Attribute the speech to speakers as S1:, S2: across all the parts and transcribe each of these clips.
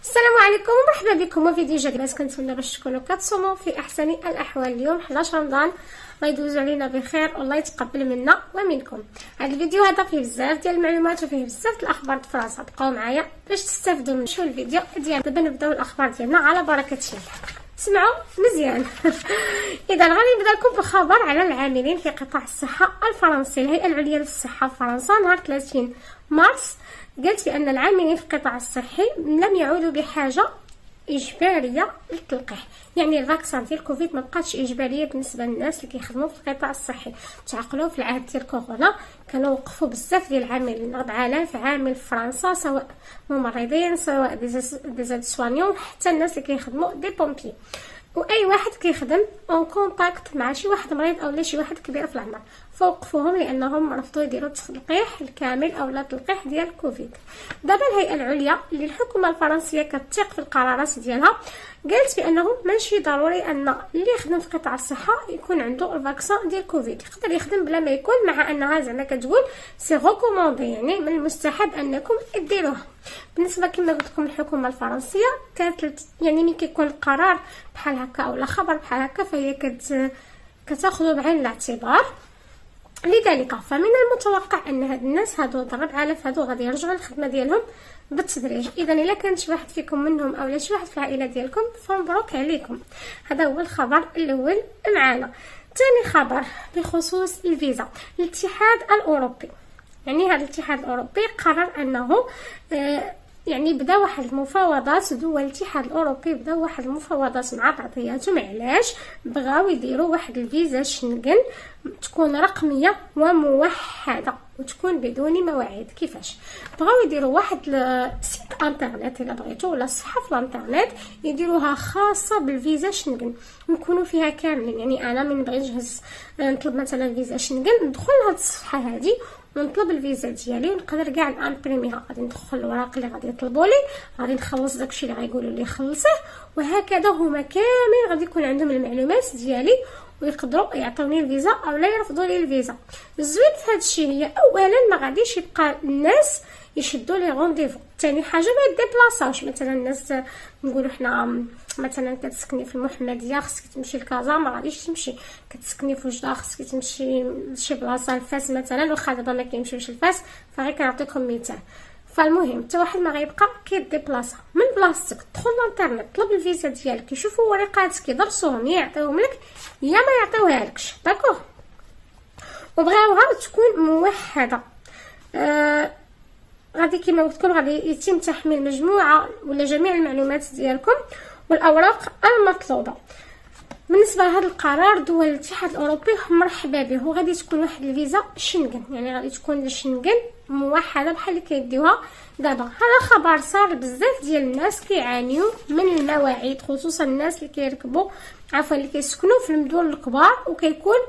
S1: السلام عليكم ومرحبا بكم وفيديو جديد. بس كنتمنى باش تكونوا كتصوموا في احسن الاحوال. اليوم 11 رمضان، الله يدوز علينا بخير والله يتقبل منا ومنكم. هذا الفيديو هذا فيه بزاف ديال المعلومات وفيه بزاف الاخبار د فرنسا. بقاو معايا باش تستافدوا من شو الفيديو ديالنا. دابا نبداو الاخبار ديالنا على بركه الله. سمعوا مزيان. اذا غادي نبدا لكم بخبر على العاملين في قطاع الصحه الفرنسي. الهيئه العليا للصحه في فرنسا نهار 30 مارس قالت بان العاملين في القطاع الصحي لم يعودوا بحاجه اجباريه للتلقيح، يعني الفاكسان ديال كوفيد ما بقاتش اجباريه بالنسبه للناس اللي كيخدموا في القطاع الصحي. تعقلوا في العهد ديال كورونا كانوا وقفوا بزاف ديال العاملين، 4000 عامل في فرنسا، سواء ممرضين سواء دي سوانيون، حتى الناس اللي كيخدموا دي بومبي، واي واحد كيخدم اون كونتاكت مع شي واحد مريض اولا شي واحد كبير في العمر، فوقفوهم لانهم رفضوا يديروا التلقيح الكامل او لا التلقيح ديال كوفيد. دابا الهيئه العليا اللي الحكومه الفرنسيه كتثق في القرارات ديالها قالت بانه ماشي ضروري ان اللي يخدم في قطاع الصحه يكون عنده الفاكسان ديال كوفيد، يقدر يخدم بلا ما يكون، مع انها زعما كتقول سي ريكوموندي، يعني من المستحب انكم ديروها. بالنسبه كما قلت لكم الحكومه الفرنسيه كانت يعني ملي كيكون القرار بحال هكا اولا خبر بحال هكا فهي كتاخذه بعين الاعتبار. لذلك فمن المتوقع ان هاد الناس هادو 4000 هادو غادي يرجعوا للخدمه ديالهم بالتدريج. اذا الا كان شي واحد فيكم منهم اولا شي واحد في العائله ديالكم فمبروك عليكم. هذا هو الخبر الاول معانا. ثاني خبر بخصوص الفيزا. الاتحاد الاوروبي، يعني هذا الاتحاد الاوروبي قرر انه يعني بدا واحد المفاوضات، دول الاتحاد الاوروبي بداو واحد المفاوضات مع بعضياتهم. علاش؟ بغاو يديروا واحد الفيزا شنغن تكون رقميه وموحده وتكون بدون مواعيد. كيفاش؟ بغاو يديروا واحد سيت انترنت الا بغيتو ولا صفحه في الانترنت يديروها خاصه بالفيزا شنغن ويكونوا فيها كاملين. يعني انا من بغيت نجهز نطلب مثلا فيزا شنغن ندخل لهاد الصفحه هذه ونطلب الفيزا ديالي ونقدر كاع نامبريميها. غادي ندخل الوراق اللي غادي يطلبوا لي، غادي نخلص داكشي اللي غايقولوا لي خلصيه، وهكذا هما كاملين غادي يكون عندهم المعلومات ديالي ويقدروا يعطوني الفيزا او لا يرفضوا لي الفيزا. الزوين في هذا الشيء هي اولا ما غاديش يبقى الناس يشدوا لي رونديفو. ثاني حاجه ما يديبلاصاوش. مثلا الناس نقولوا حنا مثلا كتسكني في المحمديه خصك تمشي لكازا، ما غاديش تمشي. كتسكني في وجده خصك تمشي لشي بلاصه لفاس مثلا، واخا دابا ما كيمشيوش لفاس فغير كنعطيكم مثال. فالمهم حتى واحد ما غيبقى كيديبلاصا من بلاصتك، تدخل للانترنت طلب الفيزا ديالك، يشوفوا ورقاتك يدرسوهم، يا يعطيوهم لك يا ما يعطيوها لكش. داكوغ؟ وبغاوها تكون موحده. غادي كما قلت لكم غادي يتم تحميل مجموعه ولا جميع المعلومات ديالكم والأوراق المطلوبة. بالنسبة لهذا القرار دول الاتحاد الأوروبي مرحبا به، وغادي تكون واحد الفيزا شنغن، يعني غادي تكون شنغن موحدة بحال اللي كيديوها دابا. هذا خبر صار بزاف ديال الناس كيعانيو من المواعيد، خصوصا الناس اللي كيركبوا اللي كيسكنوا في المدن الكبار وكيكون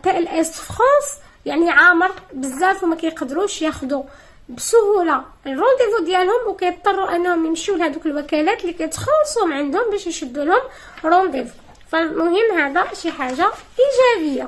S1: تاع الاست فرانس يعني عامر بزاف وما كيقدروش ياخذوا بسهوله الرونديفو ديالهم، وكيضطروا انهم يمشيو لهذوك الوكالات اللي كيتخلصوا عندهم باش يشدوا لهم رونديفو. فالمهم هذا شي حاجه ايجابيه.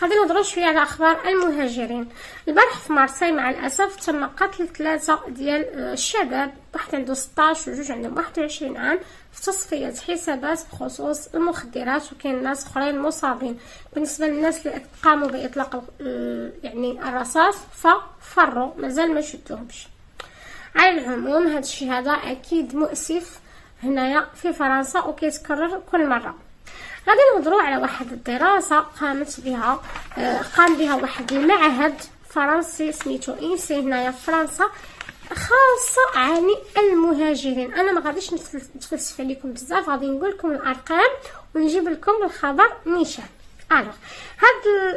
S1: غادي نهضروا شويه على اخبار المهاجرين. البارح في مارسي مع الاسف تم قتل 3 ديال الشباب، واحد عنده 16 وجوج عندهم 21 عام، في تصفيه حسابات بخصوص المخدرات، وكاين ناس اخرين مصابين. بالنسبه للناس اللي قاموا باطلاق يعني الرصاص ففروا، مازال ما شدوهمش. على العموم هذا الشيء هذا اكيد مؤسف هنايا في فرنسا وكيتكرر كل مره. غادي نهضروا على واحد الدراسه قام بها واحد المعهد فرنسي سميتو إنسي هنايا في فرنسا، خاصه عن المهاجرين. انا ما غاديش نتفلسف عليكم بزاف، غادي نقول لكم الارقام ونجيب لكم الخبر نيشان.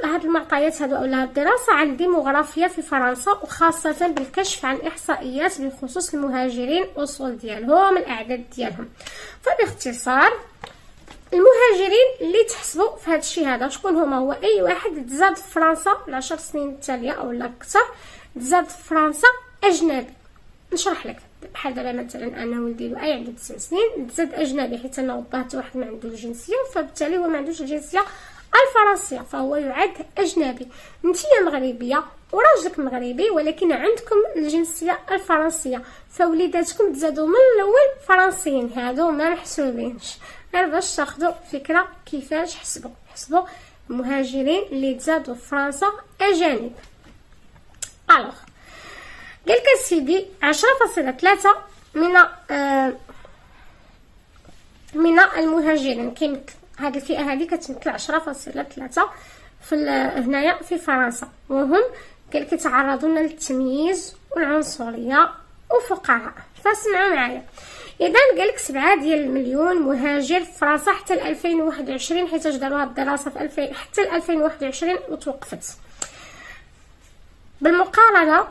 S1: هاد المعطيات هادو اولا الدراسه عن الديموغرافيا في فرنسا، وخاصه بالكشف عن احصائيات بخصوص المهاجرين، اصول ديالهم، الاعداد ديالهم. فباختصار المهاجرين اللي تحسبوا في هذا الشيء هذا شكون هما؟ هو اي واحد تزاد في فرنسا ل10 سنين التاليه اولا اكثر، تزاد في فرنسا اجنبي. نشرح لك. بحال دابا مثلا انا ولدي لؤي عنده 9 سنين، تزاد اجنبي حيت انا وباه حتى واحد ما عنده الجنسيه، فبالتالي هو ما عندوش الجنسيه الفرنسية فهو يعد أجنبي. نتيا مغربية وراجلك مغربي ولكن عندكم الجنسية الفرنسية، فوليداتكم تزادوا من الأول فرنسيين، هادو ما محسوبينش، غير باش تاخدوا فكرة كيفاش حسبوا المهاجرين اللي تزادوا في فرنسا أجانب. الوغ قالك سيدي 10.3 من المهاجرين كيمثل هذه الفئة هذه كتمثل 10.3 في هنايا في فرنسا، وهم كيتعرضون للتمييز والعنصرية وفقراء. فاسمعوا معايا. اذا قالك 7 ديال المليون مهاجر في فرنسا حتى 2021، حيت داروا هاد الدراسة في 2000 حتى 2021 وتوقفت. بالمقارنة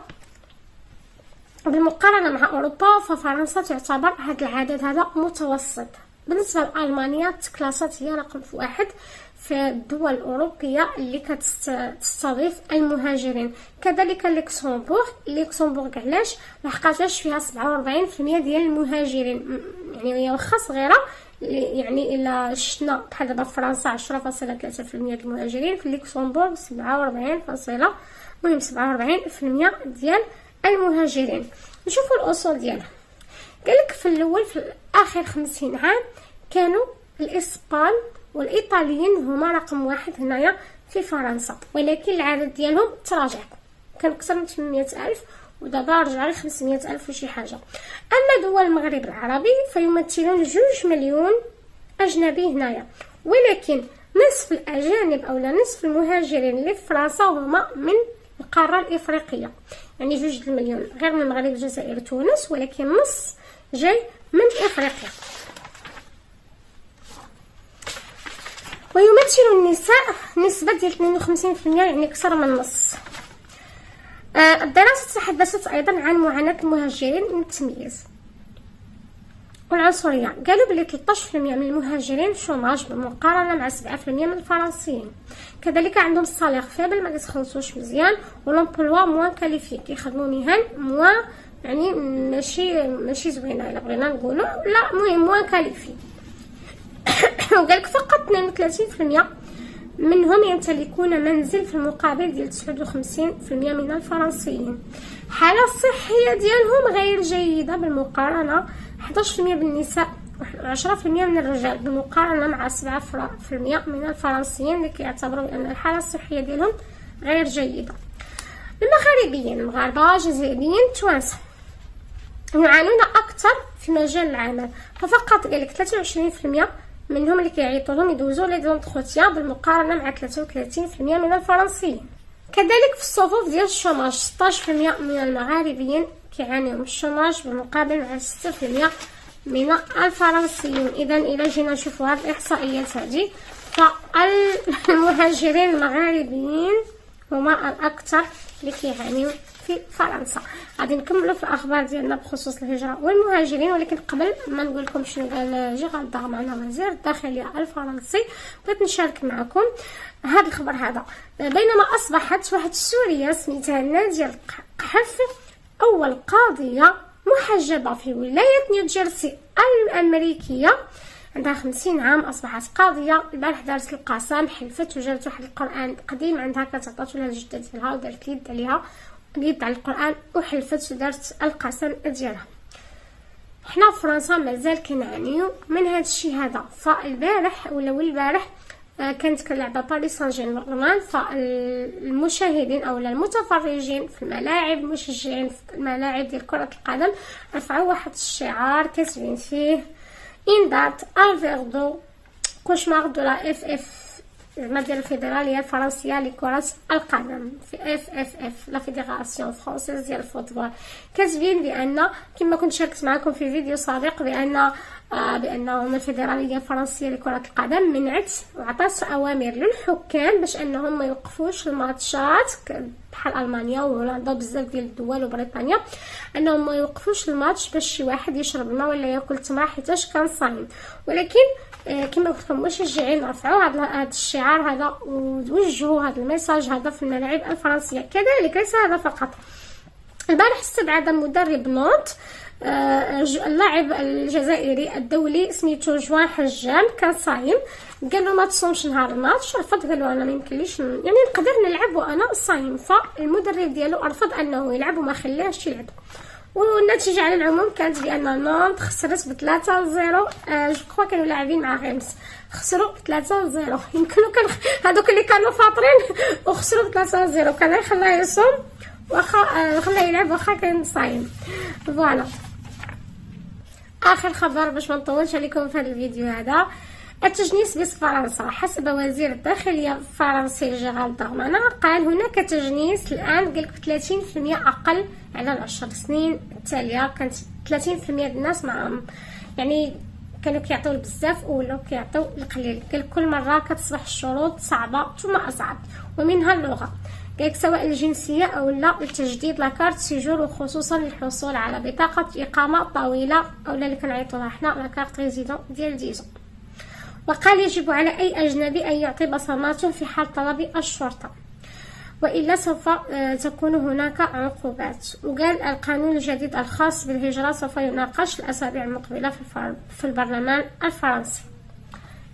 S1: مع أوروبا ففرنسا تعتبر هذا العدد هذا متوسط. بالنسبة لألمانيا تكلاسات هي رقم 1 في الدول الأوروبية اللي كتستضيف المهاجرين. كذلك لوكسمبورغ علاش؟ لحقاش فيها 47% ديال المهاجرين، يعني هي واخا صغيرة، يعني إلا شفنا بحال دابا في فرنسا 10.3% ديال المهاجرين، في لوكسمبورغ 47% ديال المهاجرين. نشوفوا الأصول ديالها. قالك في الأول في آخر 50 عام كانوا الإسبان والإيطاليين هما رقم 1 هنايا في فرنسا، ولكن العدد ديالهم تراجع، كان أكثر من 800,000 ودابا رجع ل 500,000 وشي حاجة. أما دول المغرب العربي فيمثلون 2 مليون أجنبي هنايا، ولكن نصف الأجانب أو نصف المهاجرين اللي في فرنسا هما من القارة الإفريقية، يعني 2 مليون غير من المغرب الجزائر تونس، ولكن نص جاي من إفريقيا. ويمثل النساء نسبة ديال 52%، يعني أكثر من نص. الدراسة تحدثت أيضا عن معاناة المهاجرين من التمييز والعنصرية. قالوا بلي 13% من المهاجرين شوماج بالمقارنة مع 7% من الفرنسيين. كذلك عندهم الصالير فابل، ما كيتخلصوش مزيان، ولومبلوا موان كاليفي، كيخدموا مهن موان يعني ماشي زوينه الا بغينا نقولوا، لا المهم موان كاليفي. وقالك فقط 32% منهم يمتلكون منزل في المقابل ديال 59% من الفرنسيين. الحالة الصحية ديالهم غير جيدة بالمقارنة، 11% بالنساء و10% من الرجال بالمقارنة مع 7% من الفرنسيين اللي كيعتبروا بأن الحالة الصحية ديالهم غير جيدة. المغاربيين، المغاربة، جزائريين، توانسة يعانون أكثر في مجال العمل، ففقط قالك 23% منهم اللي كيعيطوا لهم يدوزوا لي دونتروتيا بالمقارنة مع 33% من الفرنسيين. كذلك في الصفوف ديال الشوماج 16% من المغاربيين كيعانيوا من الشوماج بالمقابل مع 6% من الفرنسيين. اذا الى جينا نشوفوا هذه الاحصائيات هذه، فالمهاجرين المغاربيين هما الاكثر اللي كيعانيوا في فرنسا. غادي نكملوا في الاخبار ديالنا بخصوص الهجره والمهاجرين، ولكن قبل ما نقول لكم شنو قال جيرالد دارمانان وزير الداخليه الفرنسي بغيت نشارك معكم هذا الخبر هذا. بينما اصبحت واحد السوريه سميتها نادية القحف اول قاضيه محجبه في ولايه نيوجيرسي الامريكيه، عندها 50 عام، اصبحت قاضيه. البارح دارت القسم، حلفت وجابت واحد القران قديم عندها كانت عطاتو لها الجده ديالها ودارت اليد عليها اليد على القران وحلفت ودارت القسم ديالها. حنا في فرنسا مازال كنعانيو من هذا الشيء هذا. فالبارح ولا البارح كانت كنلعبه باريس سان جيرمان، فالمشاهدين او المتفرجين في الملاعب، المشجعين في الملاعب ديال كره القدم رفعوا واحد الشعار كاتبين فيه ان دات الفيردو كوشمار دو لا اف اف، زعما ديال الفيدراليه الفرنسيه لكره القدم، في اف اف اف لا فيدراسيون فرونسيز ديال الفوتبول. كاتبين بان كما كنت شاركت معكم في فيديو سابق بانهم الفيدراليه الفرنسيه لكره القدم منعت وعطات اوامر للحكام باش انهم ما يوقفوش الماتشات بحال المانيا وهولندا وبزاف ديال الدول وبريطانيا، انهم ما يوقفوش الماتش باش شي واحد يشرب الماء ولا ياكل تمره حيتاش كان صايم. ولكن كما قلت لكم المشجعين رفعوا هذا الشعار هذا ووجهوا هذا الميساج هذا في الملاعب الفرنسيه. كذلك ليس هذا فقط، البارح استبعد مدرب نونت اللاعب الجزائري الدولي سميتو جوان حجام كان صايم، قال له ما تصومش نهار الماتش، رفض، قال له انا ما يمكنليش يعني نقدر نلعب وانا صايم. فالمدرب ديالو رفض انه يلعب وما خلاهش يلعب، والنتيجه على العموم كانت بان نانت خسرت ب 3-0. جو كرو كانوا لاعبين مع غيمس، خسروا ب 3-0. يمكنوا كان هذوك اللي كانوا فاطرين وخسروا ب 3-0 كان خلاه يصوم واخا خلاه يلعب واخا كان صايم. فوالا اخر خبر باش ما نطولش عليكم في هذا الفيديو هذا. التجنيس باسم فرنسا. حسب وزير الداخليه الفرنسي جيرالد دارمانا قال هناك تجنيس الان، قالك 30% اقل على ال10 سنين التاليه. كانت 30% ديال الناس مع يعني كانوا كيعطيو بزاف ولاو كيعطيو القليل. قال كل مره كتصبح الشروط صعبه ثم اصعب ومنها اللغه، قالك سواء الجنسيه او لا التجديد لاكارت سيجور، وخصوصا للحصول على بطاقه اقامه طويله او اللي كنعيطوها حنا لاكارت ريزيدون ديال ديزون. وقال يجب على اي اجنبي ان يعطي بصماته في حال طلب الشرطه والا سوف تكون هناك عقوبات. وقال القانون الجديد الخاص بالهجره سوف يناقش الاسابيع المقبله في البرلمان الفرنسي.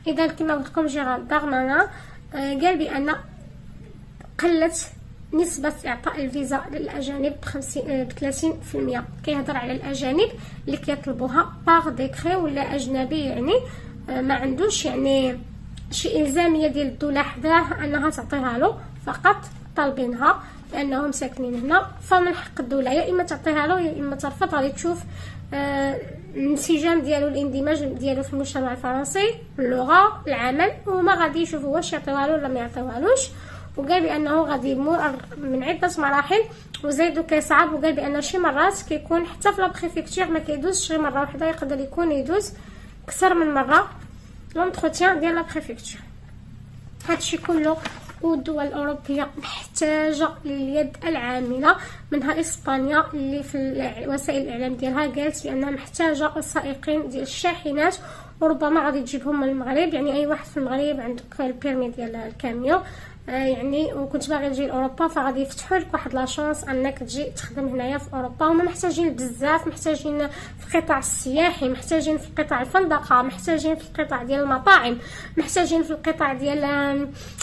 S1: اذا كما قلت لكم جيرالد دارمانا قال بان قلت نسبة إعطاء الفيزا للأجانب ب 30%. كيهضر على الأجانب اللي كيطلبوها باغ ديكري ولا أجنبي يعني ما عندوش يعني شي إلزامية ديال الدولة حداه أنها تعطيها له، فقط طالبينها لأنهم ساكنين هنا. فمن حق الدولة يا إما تعطيها له يا إما ترفض. غادي تشوف الانسجام ديالو، الاندماج ديالو في المجتمع الفرنسي، اللغة، العمل، وما غادي يشوفوا واش يعطيوها له ولا ما يعطيوهالوش. وقال بانه غادي يمر من عده مراحل وزيدو كيصعب. وقال بان شي مرات كيكون حتى في لابريفكتور ما كيدوزش غير مره واحده، يقدر يكون يدوز اكثر من مره لونتروتيان ديال لابريفكتور. هادشي كله والدول الاوروبيه محتاجه لليد العامله، منها اسبانيا اللي في وسائل الاعلام ديالها قالت بانها محتاجه السائقين ديال الشاحنات، وربما غادي تجيبهم من المغرب. يعني اي واحد في المغرب عندك البيرمي ديال الكاميو يعني وكنت باغي تجي لاوروبا، فغادي يفتحوا لك واحد لا شانس انك تجي تخدم هنايا في اوروبا. هما محتاجين بزاف، محتاجين في القطاع السياحي، محتاجين في القطاع الفندقه، محتاجين في القطاع ديال المطاعم، محتاجين في القطاع ديال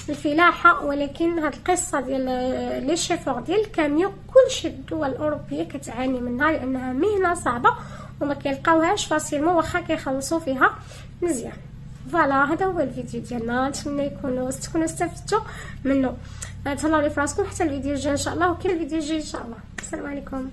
S1: الفلاحه. ولكن هاد القصه ديال لي شيفور ديال الكاميو كلشي الدول الاوروبيه كتعاني منها، لانها مهنه صعبه وما كيلقاوهاش فاسيلمون واخا كيخلصوا فيها مزيان. فوالا هذا هو الفيديو ديالنا، نتمنى تكونوا استفدتوا منه. تهلاو لي فراسكم حتى الفيديو الجاي ان شاء الله، وكاين الفيديو الجاي ان شاء الله. السلام عليكم.